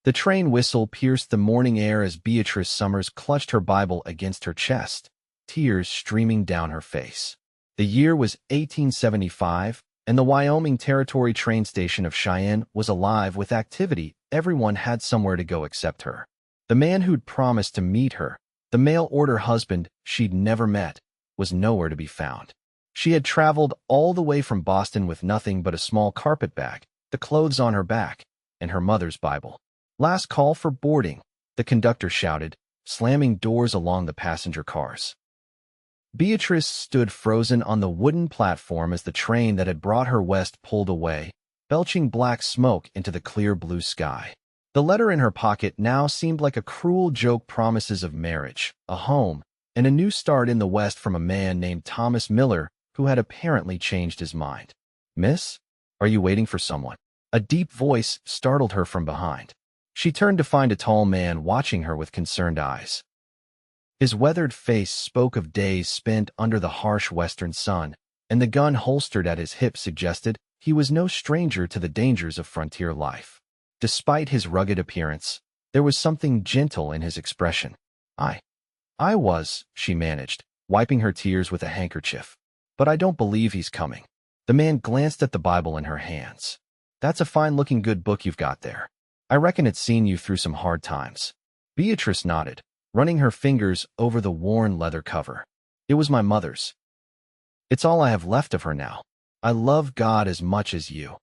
The train whistle pierced the morning air as Beatrice Summers clutched her Bible against her chest, tears streaming down her face. The year was 1875, and the Wyoming Territory train station of Cheyenne was alive with activity. Everyone had somewhere to go except her. The man who'd promised to meet her, the mail-order husband she'd never met, was nowhere to be found. She had traveled all the way from Boston with nothing but a small carpet bag, the clothes on her back, and her mother's Bible. "Last call for boarding," the conductor shouted, slamming doors along the passenger cars. Beatrice stood frozen on the wooden platform as the train that had brought her west pulled away, belching black smoke into the clear blue sky. The letter in her pocket now seemed like a cruel joke, promises of marriage, a home, and a new start in the West from a man named Thomas Miller, who had apparently changed his mind. "Miss, are you waiting for someone?" A deep voice startled her from behind. She turned to find a tall man watching her with concerned eyes. His weathered face spoke of days spent under the harsh western sun, and the gun holstered at his hip suggested he was no stranger to the dangers of frontier life. Despite his rugged appearance, there was something gentle in his expression. I was, she managed, wiping her tears with a handkerchief. "But I don't believe he's coming." The man glanced at the Bible in her hands. "That's a fine-looking good book you've got there. I reckon it's seen you through some hard times." Beatrice nodded, running her fingers over the worn leather cover. "It was my mother's. It's all I have left of her now. I love God as much as you,"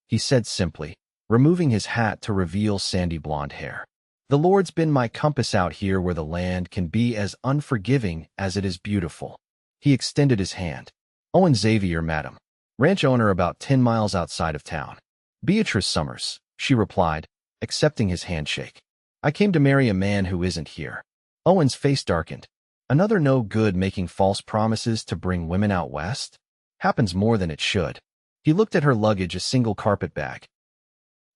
he said simply, removing his hat to reveal sandy blonde hair. "The Lord's been my compass out here where the land can be as unforgiving as it is beautiful." He extended his hand. "Owen Xavier, madam. Ranch owner about 10 miles outside of town." "Beatrice Summers," she replied, accepting his handshake. "I came to marry a man who isn't here." Owen's face darkened. "Another no good making false promises to bring women out west? Happens more than it should." He looked at her luggage, a single carpet bag.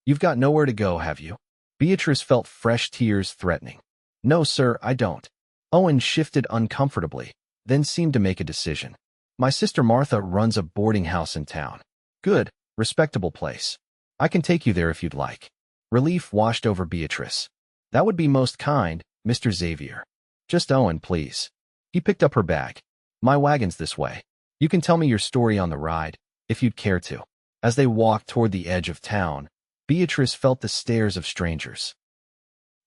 "You've got nowhere to go, have you?" Beatrice felt fresh tears threatening. "No, sir, I don't." Owen shifted uncomfortably, then seemed to make a decision. "My sister Martha runs a boarding house in town. Good, respectable place. I can take you there if you'd like." Relief washed over Beatrice. "That would be most kind, Mr. Xavier. Just Owen, please." He picked up her bag. "My wagon's this way. You can tell me your story on the ride, if you'd care to." As they walked toward the edge of town, Beatrice felt the stares of strangers.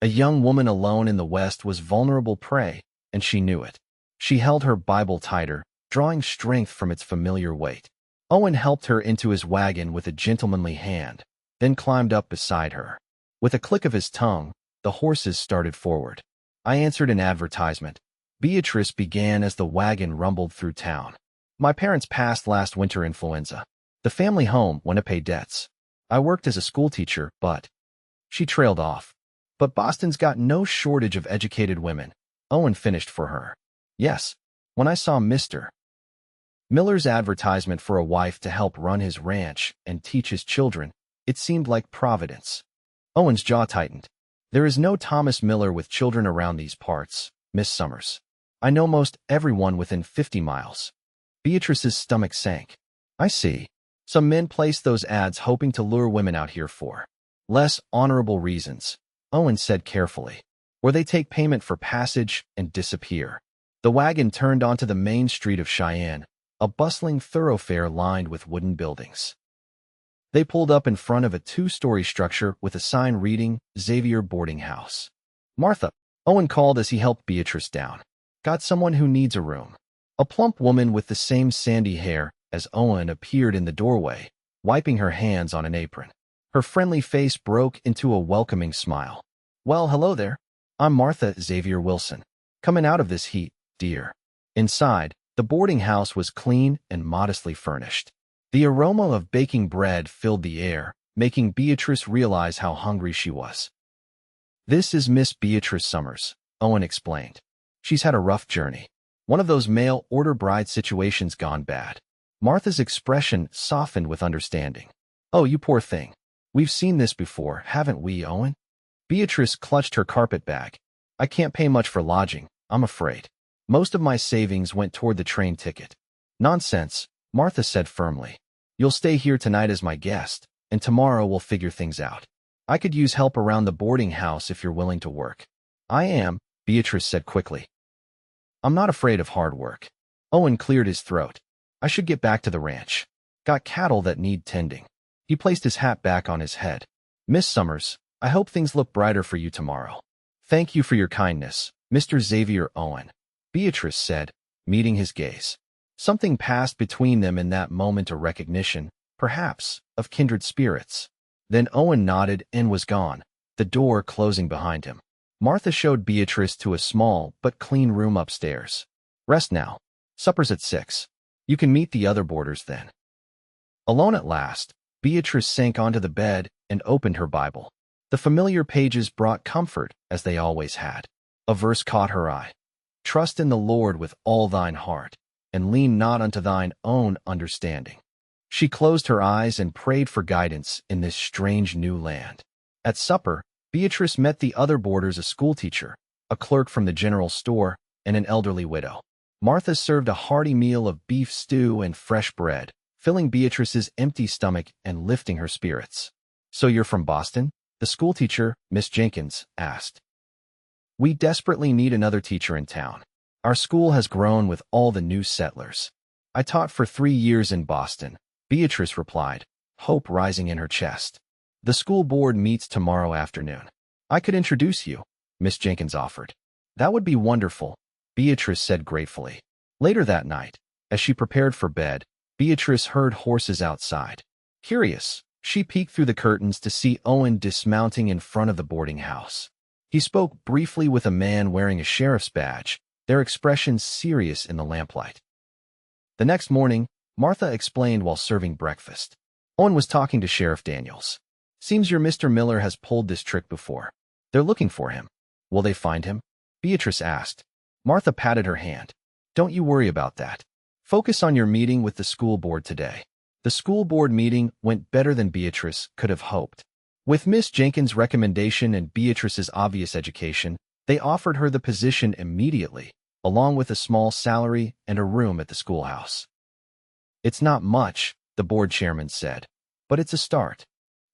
A young woman alone in the West was vulnerable prey, and she knew it. She held her Bible tighter, drawing strength from its familiar weight. Owen helped her into his wagon with a gentlemanly hand, then climbed up beside her. With a click of his tongue, the horses started forward. "I answered an advertisement," Beatrice began as the wagon rumbled through town. "My parents passed last winter influenza. The family home went to pay debts. I worked as a schoolteacher, but—" She trailed off. "But Boston's got no shortage of educated women," Owen finished for her. "Yes, when I saw Mr. Miller's advertisement for a wife to help run his ranch and teach his children, it seemed like providence." Owen's jaw tightened. "There is no Thomas Miller with children around these parts, Miss Summers. I know most everyone within 50 miles. Beatrice's stomach sank. "I see. Some men place those ads hoping to lure women out here for less honorable reasons," Owen said carefully. "Or they take payment for passage and disappear." The wagon turned onto the main street of Cheyenne, a bustling thoroughfare lined with wooden buildings. They pulled up in front of a 2-story structure with a sign reading, "Xavier Boarding House." "Martha," Owen called as he helped Beatrice down. "Got someone who needs a room." A plump woman with the same sandy hair as Owen appeared in the doorway, wiping her hands on an apron. Her friendly face broke into a welcoming smile. "Well, hello there. I'm Martha Xavier Wilson. Coming out of this heat, dear." Inside, the boarding house was clean and modestly furnished. The aroma of baking bread filled the air, making Beatrice realize how hungry she was. "This is Miss Beatrice Summers," Owen explained. "She's had a rough journey. One of those mail-order bride situations gone bad." Martha's expression softened with understanding. "Oh, you poor thing. We've seen this before, haven't we, Owen?" Beatrice clutched her carpet bag. "I can't pay much for lodging, I'm afraid. Most of my savings went toward the train ticket." "Nonsense," Martha said firmly. "You'll stay here tonight as my guest, and tomorrow we'll figure things out." I could use help around the boarding house if you're willing to work. I am, Beatrice said quickly. I'm not afraid of hard work. Owen cleared his throat. I should get back to the ranch. Got cattle that need tending. He placed his hat back on his head. Miss Summers, I hope things look brighter for you tomorrow. Thank you for your kindness, Mr. Xavier Owen, Beatrice said, meeting his gaze. Something passed between them in that moment, a recognition, perhaps, of kindred spirits. Then Owen nodded and was gone, the door closing behind him. Martha showed Beatrice to a small but clean room upstairs. Rest now. Supper's at 6. You can meet the other boarders then. Alone at last, Beatrice sank onto the bed and opened her Bible. The familiar pages brought comfort, as they always had. A verse caught her eye. Trust in the Lord with all thine heart, and lean not unto thine own understanding. She closed her eyes and prayed for guidance in this strange new land. At supper, Beatrice met the other boarders, a schoolteacher, a clerk from the general store, and an elderly widow. Martha served a hearty meal of beef stew and fresh bread, filling Beatrice's empty stomach and lifting her spirits. So you're from Boston? The schoolteacher, Miss Jenkins, asked. We desperately need another teacher in town. Our school has grown with all the new settlers. I taught for 3 years in Boston, Beatrice replied, hope rising in her chest. The school board meets tomorrow afternoon. I could introduce you, Miss Jenkins offered. That would be wonderful, Beatrice said gratefully. Later that night, as she prepared for bed, Beatrice heard horses outside. Curious, she peeked through the curtains to see Owen dismounting in front of the boarding house. He spoke briefly with a man wearing a sheriff's badge, their expressions serious in the lamplight. The next morning, Martha explained while serving breakfast. Owen was talking to Sheriff Daniels. Seems your Mr. Miller has pulled this trick before. They're looking for him. Will they find him? Beatrice asked. Martha patted her hand. Don't you worry about that. Focus on your meeting with the school board today. The school board meeting went better than Beatrice could have hoped. With Miss Jenkins' recommendation and Beatrice's obvious education, they offered her the position immediately, along with a small salary and a room at the schoolhouse. It's not much, the board chairman said, but it's a start.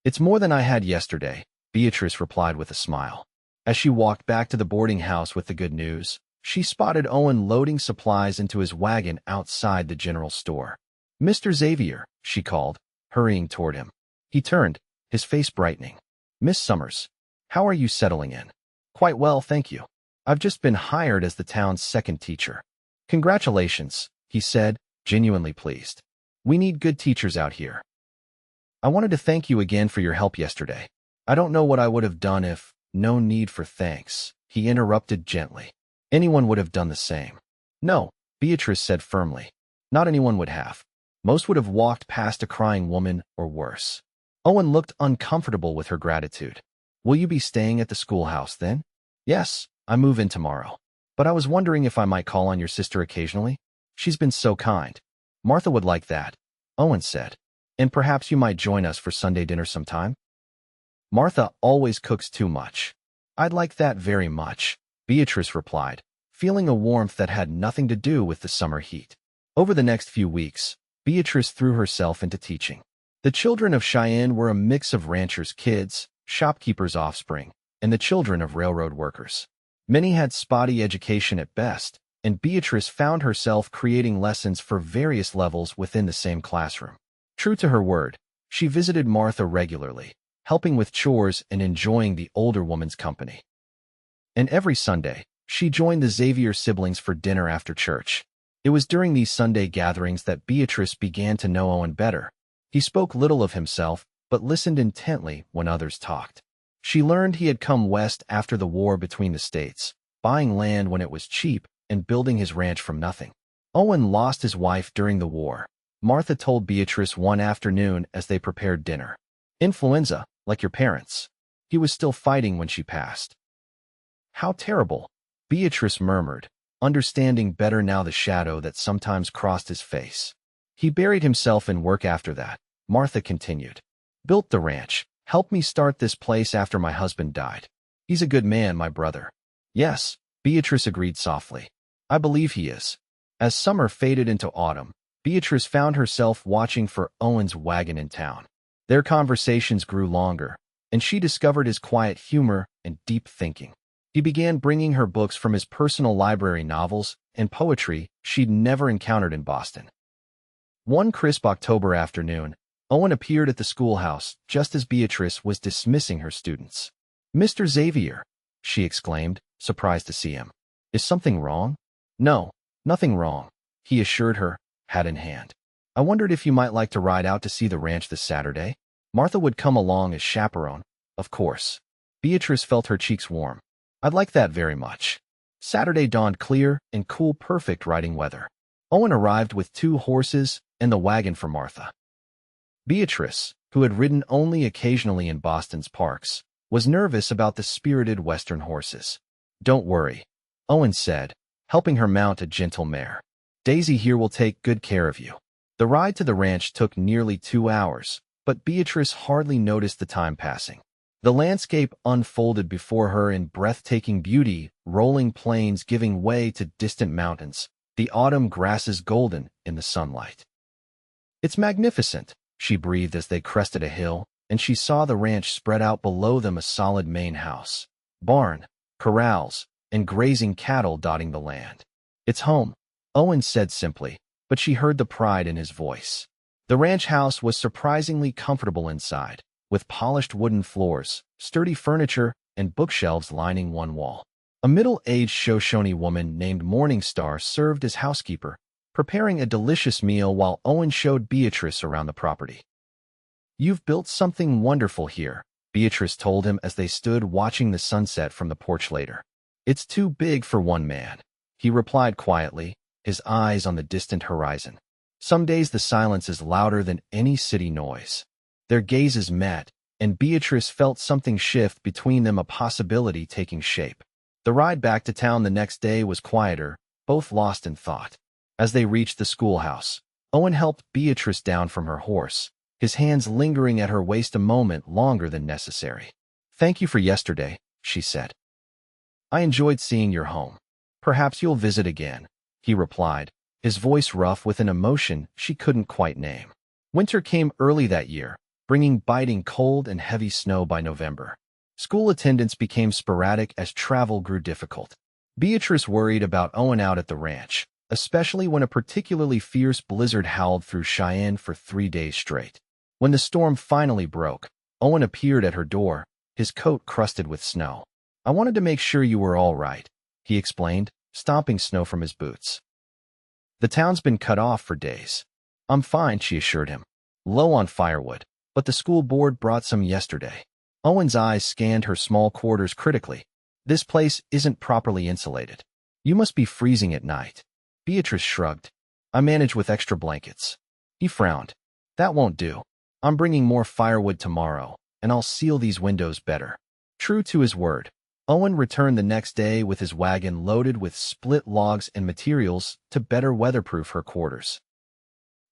It's more than I had yesterday, Beatrice replied with a smile. As she walked back to the boarding house with the good news, she spotted Owen loading supplies into his wagon outside the general store. Mr. Xavier, she called, hurrying toward him. He turned, his face brightening. Miss Summers, how are you settling in? Quite well, thank you. I've just been hired as the town's second teacher. Congratulations, he said, genuinely pleased. We need good teachers out here. I wanted to thank you again for your help yesterday. I don't know what I would have done if— No need for thanks, he interrupted gently. Anyone would have done the same. No, Beatrice said firmly. Not anyone would have. Most would have walked past a crying woman or worse. Owen looked uncomfortable with her gratitude. Will you be staying at the schoolhouse then? Yes, I move in tomorrow. But I was wondering if I might call on your sister occasionally. She's been so kind. Martha would like that, Owen said. And perhaps you might join us for Sunday dinner sometime? Martha always cooks too much. I'd like that very much, Beatrice replied, feeling a warmth that had nothing to do with the summer heat. Over the next few weeks, Beatrice threw herself into teaching. The children of Cheyenne were a mix of ranchers' kids, shopkeepers' offspring, and the children of railroad workers. Many had spotty education at best, and Beatrice found herself creating lessons for various levels within the same classroom. True to her word, she visited Martha regularly, helping with chores and enjoying the older woman's company. And every Sunday, she joined the Xavier siblings for dinner after church. It was during these Sunday gatherings that Beatrice began to know Owen better. He spoke little of himself, but listened intently when others talked. She learned he had come west after the war between the states, buying land when it was cheap and building his ranch from nothing. Owen lost his wife during the war, Martha told Beatrice one afternoon as they prepared dinner. Influenza, like your parents. He was still fighting when she passed. How terrible, Beatrice murmured, understanding better now the shadow that sometimes crossed his face. He buried himself in work after that, Martha continued. Built the ranch, helped me start this place after my husband died. He's a good man, my brother. Yes, Beatrice agreed softly. I believe he is. As summer faded into autumn, Beatrice found herself watching for Owen's wagon in town. Their conversations grew longer, and she discovered his quiet humor and deep thinking. He began bringing her books from his personal library, novels and poetry she'd never encountered in Boston. One crisp October afternoon, Owen appeared at the schoolhouse just as Beatrice was dismissing her students. "Mr. Xavier," she exclaimed, surprised to see him. "Is something wrong?" "No, nothing wrong," he assured her, hat in hand. "I wondered if you might like to ride out to see the ranch this Saturday." Martha would come along as chaperone, of course. Beatrice felt her cheeks warm. "I'd like that very much." Saturday dawned clear and cool, perfect riding weather. Owen arrived with 2 horses and the wagon for Martha. Beatrice, who had ridden only occasionally in Boston's parks, was nervous about the spirited Western horses. "Don't worry," Owen said, helping her mount a gentle mare. "Daisy here will take good care of you." The ride to the ranch took nearly 2 hours, but Beatrice hardly noticed the time passing. The landscape unfolded before her in breathtaking beauty, rolling plains giving way to distant mountains, the autumn grasses golden in the sunlight. "It's magnificent," she breathed as they crested a hill, and she saw the ranch spread out below them, a solid main house, barn, corrals, and grazing cattle dotting the land. "It's home," Owen said simply, but she heard the pride in his voice. The ranch house was surprisingly comfortable inside, with polished wooden floors, sturdy furniture, and bookshelves lining one wall. A middle-aged Shoshone woman named Morningstar served as housekeeper, preparing a delicious meal while Owen showed Beatrice around the property. "You've built something wonderful here," Beatrice told him as they stood watching the sunset from the porch later. "It's too big for one man," he replied quietly, his eyes on the distant horizon. Some days the silence is louder than any city noise. Their gazes met, and Beatrice felt something shift between them, a possibility taking shape. The ride back to town the next day was quieter, both lost in thought. As they reached the schoolhouse, Owen helped Beatrice down from her horse, his hands lingering at her waist a moment longer than necessary. "Thank you for yesterday," she said. "I enjoyed seeing your home. Perhaps you'll visit again," he replied, his voice rough with an emotion she couldn't quite name. Winter came early that year, bringing biting cold and heavy snow by November. School attendance became sporadic as travel grew difficult. Beatrice worried about Owen out at the ranch, especially when a particularly fierce blizzard howled through Cheyenne for 3 days straight. When the storm finally broke, Owen appeared at her door, his coat crusted with snow. "I wanted to make sure you were all right," he explained, stomping snow from his boots. "The town's been cut off for days." "I'm fine," she assured him. "Low on firewood, but the school board brought some yesterday." Owen's eyes scanned her small quarters critically. "This place isn't properly insulated. You must be freezing at night." Beatrice shrugged. "I manage with extra blankets." He frowned. "That won't do. I'm bringing more firewood tomorrow, and I'll seal these windows better." True to his word, Owen returned the next day with his wagon loaded with split logs and materials to better weatherproof her quarters.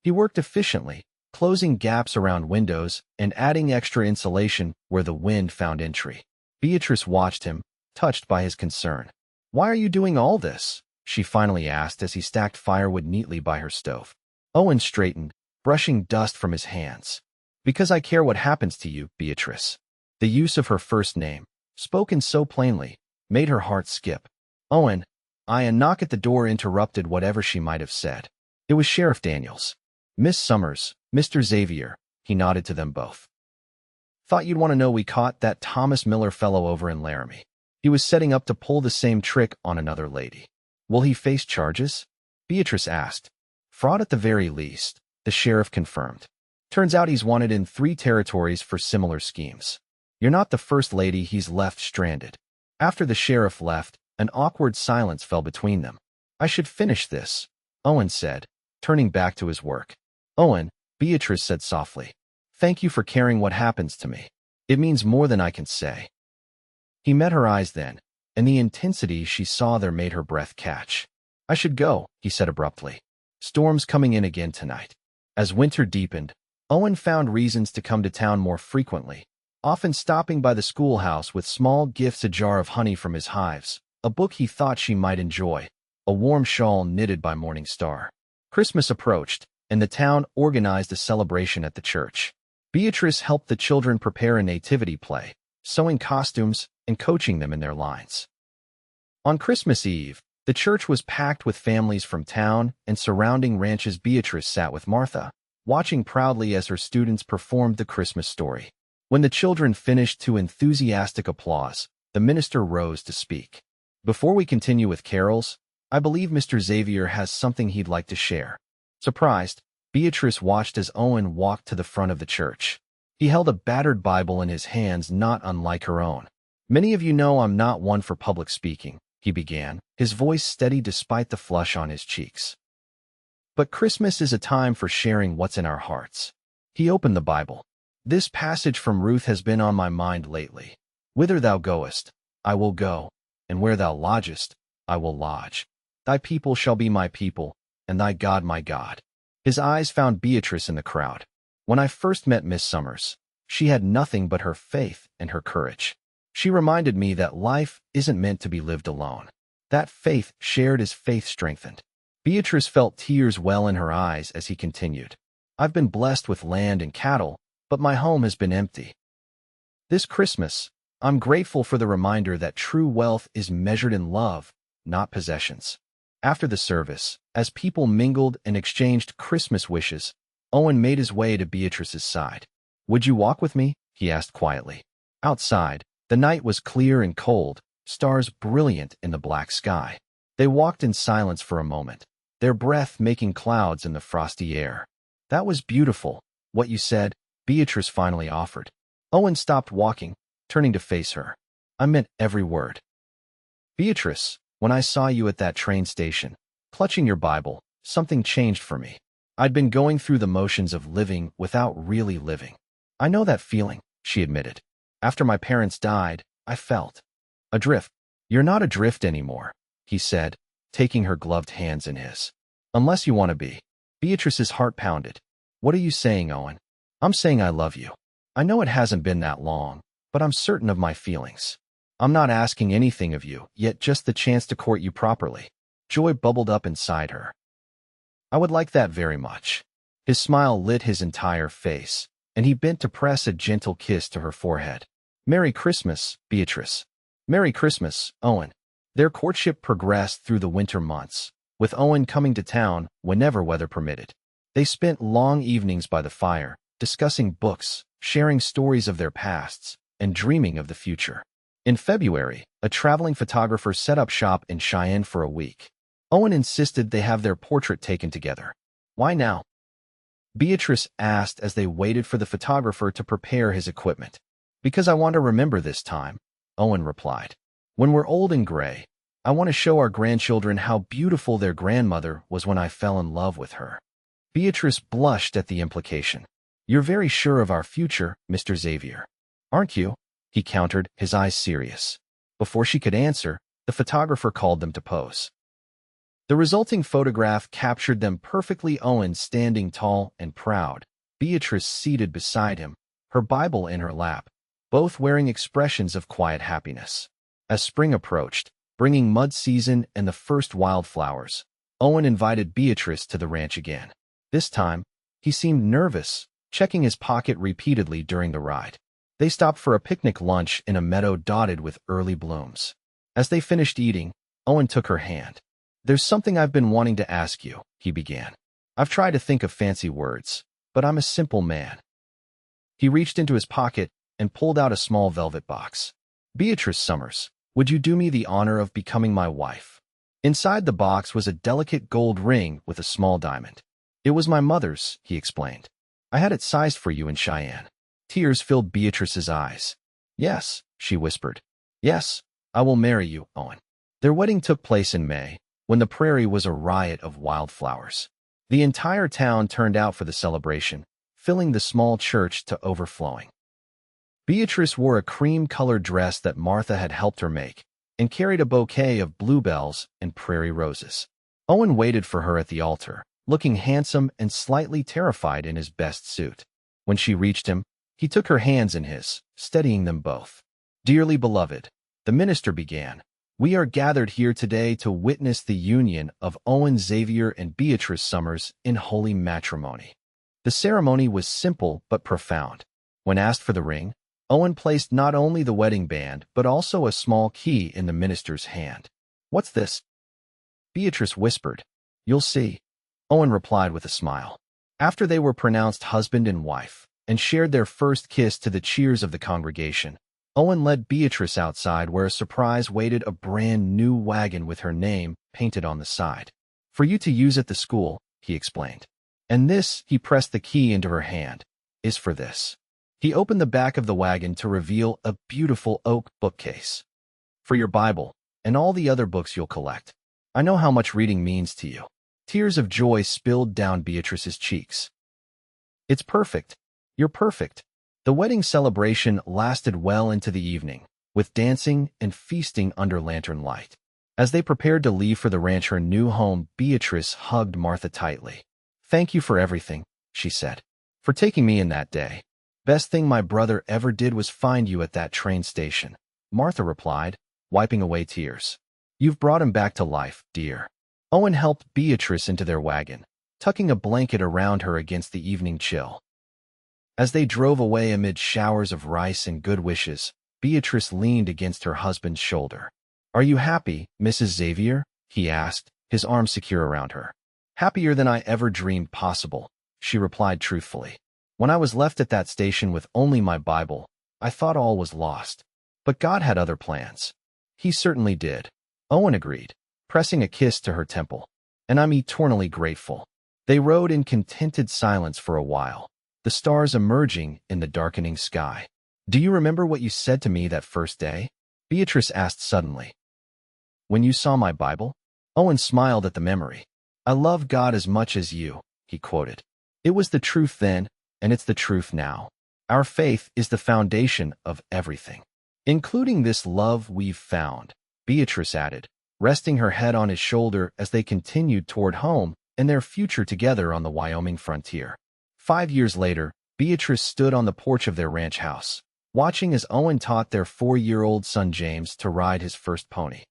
He worked efficiently, closing gaps around windows and adding extra insulation where the wind found entry. Beatrice watched him, touched by his concern. "Why are you doing all this?" she finally asked as he stacked firewood neatly by her stove. Owen straightened, brushing dust from his hands. "Because I care what happens to you, Beatrice." The use of her first name, spoken so plainly, made her heart skip. "Owen," a knock at the door interrupted whatever she might have said. It was Sheriff Daniels. "Miss Summers, Mr. Xavier," he nodded to them both. "Thought you'd want to know we caught that Thomas Miller fellow over in Laramie. He was setting up to pull the same trick on another lady." "Will he face charges?" Beatrice asked. "Fraud at the very least," the sheriff confirmed. "Turns out he's wanted in 3 territories for similar schemes. You're not the first lady he's left stranded." After the sheriff left, an awkward silence fell between them. "I should finish this," Owen said, turning back to his work. "Owen," Beatrice said softly, "thank you for caring what happens to me. It means more than I can say." He met her eyes then, and the intensity she saw there made her breath catch. "I should go," he said abruptly. "Storm's coming in again tonight." As winter deepened, Owen found reasons to come to town more frequently, often stopping by the schoolhouse with small gifts, a jar of honey from his hives, a book he thought she might enjoy, a warm shawl knitted by Morningstar. Christmas approached, and the town organized a celebration at the church. Beatrice helped the children prepare a nativity play, sewing costumes and coaching them in their lines. On Christmas Eve, the church was packed with families from town and surrounding ranches. Beatrice sat with Martha, watching proudly as her students performed the Christmas story. When the children finished to enthusiastic applause, the minister rose to speak. Before we continue with carols, I believe Mr. Xavier has something he'd like to share. Surprised, Beatrice watched as Owen walked to the front of the church. He held a battered Bible in his hands, not unlike her own. Many of you know I'm not one for public speaking, he began, his voice steady despite the flush on his cheeks. But Christmas is a time for sharing what's in our hearts. He opened the Bible. This passage from Ruth has been on my mind lately. Whither thou goest, I will go, and where thou lodgest, I will lodge. Thy people shall be my people, and thy God my God. His eyes found Beatrice in the crowd. When I first met Miss Summers, she had nothing but her faith and her courage. She reminded me that life isn't meant to be lived alone. That faith shared is faith strengthened. Beatrice felt tears well in her eyes as he continued. I've been blessed with land and cattle, but my home has been empty. This Christmas, I'm grateful for the reminder that true wealth is measured in love, not possessions. After the service, as people mingled and exchanged Christmas wishes, Owen made his way to Beatrice's side. Would you walk with me? He asked quietly. Outside, the night was clear and cold, stars brilliant in the black sky. They walked in silence for a moment, their breath making clouds in the frosty air. That was beautiful, what you said, Beatrice finally offered. Owen stopped walking, turning to face her. I meant every word. Beatrice, when I saw you at that train station, clutching your Bible, something changed for me. I'd been going through the motions of living without really living. I know that feeling, she admitted. After my parents died, I felt adrift. You're not adrift anymore, he said, taking her gloved hands in his. Unless you want to be. Beatrice's heart pounded. What are you saying, Owen? I'm saying I love you. I know it hasn't been that long, but I'm certain of my feelings. I'm not asking anything of you, yet just the chance to court you properly. Joy bubbled up inside her. I would like that very much. His smile lit his entire face, and he bent to press a gentle kiss to her forehead. Merry Christmas, Beatrice. Merry Christmas, Owen. Their courtship progressed through the winter months, with Owen coming to town whenever weather permitted. They spent long evenings by the fire, discussing books, sharing stories of their pasts, and dreaming of the future. In February, a traveling photographer set up shop in Cheyenne for a week. Owen insisted they have their portrait taken together. Why now? Beatrice asked as they waited for the photographer to prepare his equipment. Because I want to remember this time, Owen replied. When we're old and gray, I want to show our grandchildren how beautiful their grandmother was when I fell in love with her. Beatrice blushed at the implication. You're very sure of our future, Mr. Xavier. Aren't you? He countered, his eyes serious. Before she could answer, the photographer called them to pose. The resulting photograph captured them perfectly, Owen standing tall and proud, Beatrice seated beside him, her Bible in her lap, both wearing expressions of quiet happiness. As spring approached, bringing mud season and the first wildflowers, Owen invited Beatrice to the ranch again. This time, he seemed nervous, checking his pocket repeatedly during the ride. They stopped for a picnic lunch in a meadow dotted with early blooms. As they finished eating, Owen took her hand. There's something I've been wanting to ask you, he began. I've tried to think of fancy words, but I'm a simple man. He reached into his pocket and pulled out a small velvet box. Beatrice Summers, would you do me the honor of becoming my wife? Inside the box was a delicate gold ring with a small diamond. It was my mother's, he explained. I had it sized for you in Cheyenne. Tears filled Beatrice's eyes. Yes, she whispered. Yes, I will marry you, Owen. Their wedding took place in May, when the prairie was a riot of wildflowers. The entire town turned out for the celebration, filling the small church to overflowing. Beatrice wore a cream-colored dress that Martha had helped her make, and carried a bouquet of bluebells and prairie roses. Owen waited for her at the altar, looking handsome and slightly terrified in his best suit. When she reached him, he took her hands in his, steadying them both. Dearly beloved, the minister began, we are gathered here today to witness the union of Owen Xavier and Beatrice Summers in holy matrimony. The ceremony was simple but profound. When asked for the ring, Owen placed not only the wedding band but also a small key in the minister's hand. "What's this?" Beatrice whispered. "You'll see," Owen replied with a smile. After they were pronounced husband and wife and shared their first kiss to the cheers of the congregation, Owen led Beatrice outside where a surprise waited, a brand new wagon with her name painted on the side. "For you to use at the school," he explained. "And this," he pressed the key into her hand, "is for this." He opened the back of the wagon to reveal a beautiful oak bookcase. "For your Bible and all the other books you'll collect. I know how much reading means to you." Tears of joy spilled down Beatrice's cheeks. "It's perfect. You're perfect." The wedding celebration lasted well into the evening, with dancing and feasting under lantern light. As they prepared to leave for the ranch, her new home, Beatrice hugged Martha tightly. "Thank you for everything," she said. "For taking me in that day. Best thing my brother ever did was find you at that train station," Martha replied, wiping away tears. "You've brought him back to life, dear." Owen helped Beatrice into their wagon, tucking a blanket around her against the evening chill. As they drove away amid showers of rice and good wishes, Beatrice leaned against her husband's shoulder. "Are you happy, Mrs. Xavier?" he asked, his arm secure around her. "Happier than I ever dreamed possible," she replied truthfully. "When I was left at that station with only my Bible, I thought all was lost. But God had other plans." "He certainly did," Owen agreed, pressing a kiss to her temple. "And I'm eternally grateful." They rode in contented silence for a while, the stars emerging in the darkening sky. "Do you remember what you said to me that first day?" Beatrice asked suddenly. "When you saw my Bible?" Owen smiled at the memory. "I love God as much as you," he quoted. "It was the truth then, and it's the truth now. Our faith is the foundation of everything, including this love we've found," Beatrice added, resting her head on his shoulder as they continued toward home and their future together on the Wyoming frontier. 5 years later, Beatrice stood on the porch of their ranch house, watching as Owen taught their 4-year-old son James to ride his first pony.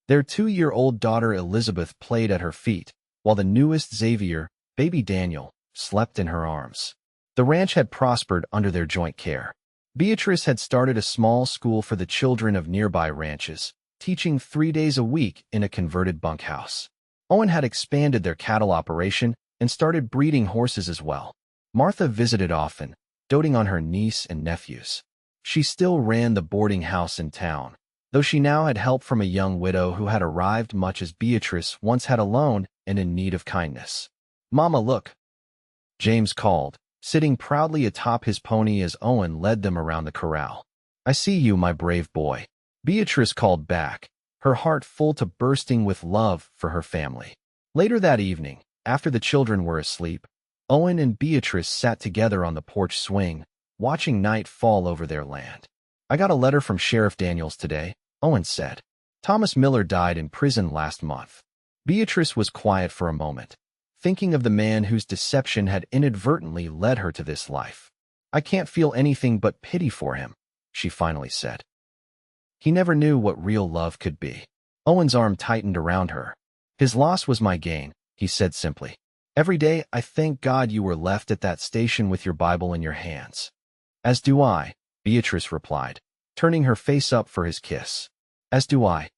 Their 2-year-old daughter Elizabeth played at her feet, while the newest Xavier, baby Daniel, slept in her arms. The ranch had prospered under their joint care. Beatrice had started a small school for the children of nearby ranches, teaching 3 days a week in a converted bunkhouse. Owen had expanded their cattle operation and started breeding horses as well. Martha visited often, doting on her niece and nephews. She still ran the boarding house in town, though she now had help from a young widow who had arrived much as Beatrice once had alone and in need of kindness. "Mama, look," James called, sitting proudly atop his pony as Owen led them around the corral. "I see you, my brave boy," Beatrice called back, her heart full to bursting with love for her family. Later that evening, after the children were asleep, Owen and Beatrice sat together on the porch swing, watching night fall over their land. "I got a letter from Sheriff Daniels today," Owen said. "Thomas Miller died in prison last month." Beatrice was quiet for a moment, thinking of the man whose deception had inadvertently led her to this life. "I can't feel anything but pity for him," she finally said. "He never knew what real love could be." Owen's arm tightened around her. "His loss was my gain," he said simply. "Every day I thank God you were left at that station with your Bible in your hands." "As do I," Beatrice replied, turning her face up for his kiss. "As do I."